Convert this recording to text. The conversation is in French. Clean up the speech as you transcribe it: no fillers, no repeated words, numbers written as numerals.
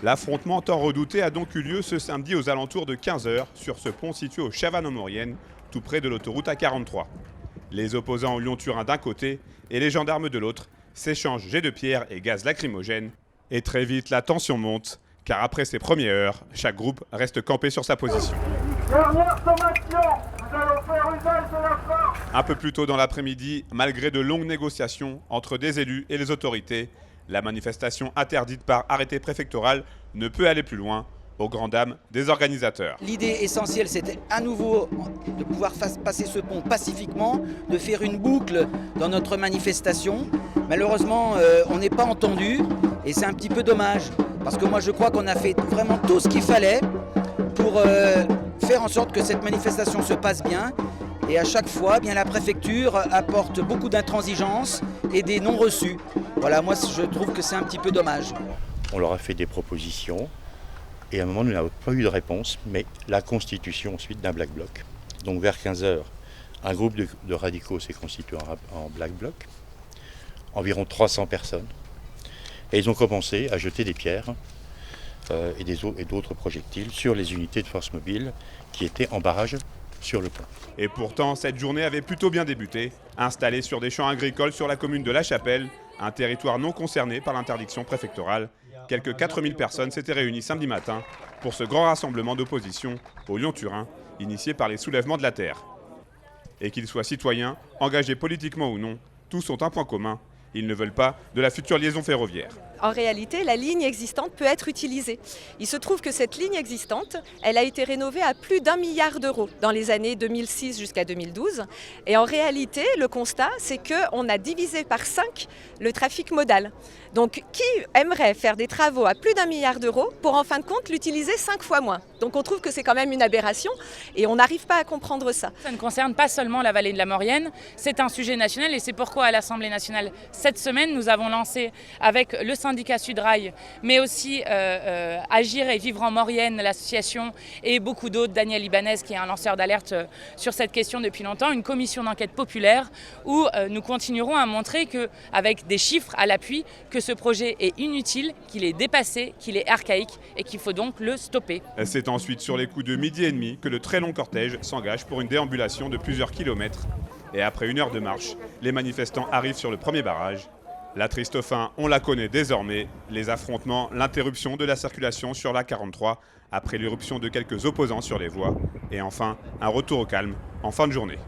L'affrontement tant redouté a donc eu lieu ce samedi aux alentours de 15 h sur ce pont situé au Chavannes-en-Maurienne, tout près de l'autoroute A43. Les opposants au Lyon-Turin d'un côté et les gendarmes de l'autre s'échangent jets de pierre et gaz lacrymogène. Et très vite, la tension monte, car après ces premières heures, chaque groupe reste campé sur sa position. Dernière sommation, nous allons faire usage de la force. Un peu plus tôt dans l'après-midi, malgré de longues négociations entre des élus et les autorités, la manifestation interdite par arrêté préfectoral ne peut aller plus loin, aux grandes dames des organisateurs. L'idée essentielle, c'était à nouveau de pouvoir passer ce pont pacifiquement, de faire une boucle dans notre manifestation. Malheureusement, on n'est pas entendu et c'est un petit peu dommage, parce que moi je crois qu'on a fait vraiment tout ce qu'il fallait pour faire en sorte que cette manifestation se passe bien. Et à chaque fois, eh bien, la préfecture apporte beaucoup d'intransigeance et des non-reçus. Voilà, moi je trouve que c'est un petit peu dommage. On leur a fait des propositions et à un moment nous n'avons pas eu de réponse, mais la constitution ensuite d'un Black Bloc. Donc vers 15 h, un groupe de radicaux s'est constitué en Black Bloc, environ 300 personnes. Et ils ont commencé à jeter des pierres et d'autres projectiles sur les unités de force mobile qui étaient en barrage sur le pont. Et pourtant, cette journée avait plutôt bien débuté. Installée sur des champs agricoles sur la commune de La Chapelle, un territoire non concerné par l'interdiction préfectorale, quelques 4000 personnes s'étaient réunies samedi matin pour ce grand rassemblement d'opposition au Lyon-Turin, initié par les soulèvements de la terre. Et qu'ils soient citoyens, engagés politiquement ou non, tous ont un point commun. Ils ne veulent pas de la future liaison ferroviaire. En réalité, la ligne existante peut être utilisée. Il se trouve que cette ligne existante, elle a été rénovée à plus d'1 milliard d'euros dans les années 2006 jusqu'à 2012. Et en réalité, le constat, c'est qu'on a divisé par 5 le trafic modal. Donc, qui aimerait faire des travaux à plus d'1 milliard d'euros pour, en fin de compte, l'utiliser 5 fois moins? Donc, on trouve que c'est quand même une aberration et on n'arrive pas à comprendre ça. Ça ne concerne pas seulement la vallée de la Maurienne, c'est un sujet national et c'est pourquoi à l'Assemblée nationale, cette semaine, nous avons lancé avec le syndicat Sudrail, mais aussi Agir et Vivre en Maurienne, l'association et beaucoup d'autres, Daniel Ibanez qui est un lanceur d'alerte sur cette question depuis longtemps, une commission d'enquête populaire où nous continuerons à montrer qu'avec des chiffres à l'appui, que ce projet est inutile, qu'il est dépassé, qu'il est archaïque et qu'il faut donc le stopper. C'est ensuite sur les coups de 12h30 que le très long cortège s'engage pour une déambulation de plusieurs kilomètres. Et après 1 heure de marche, les manifestants arrivent sur le premier barrage. La triste fin, on la connaît désormais, les affrontements, l'interruption de la circulation sur l'A43 après l'irruption de quelques opposants sur les voies et enfin un retour au calme en fin de journée.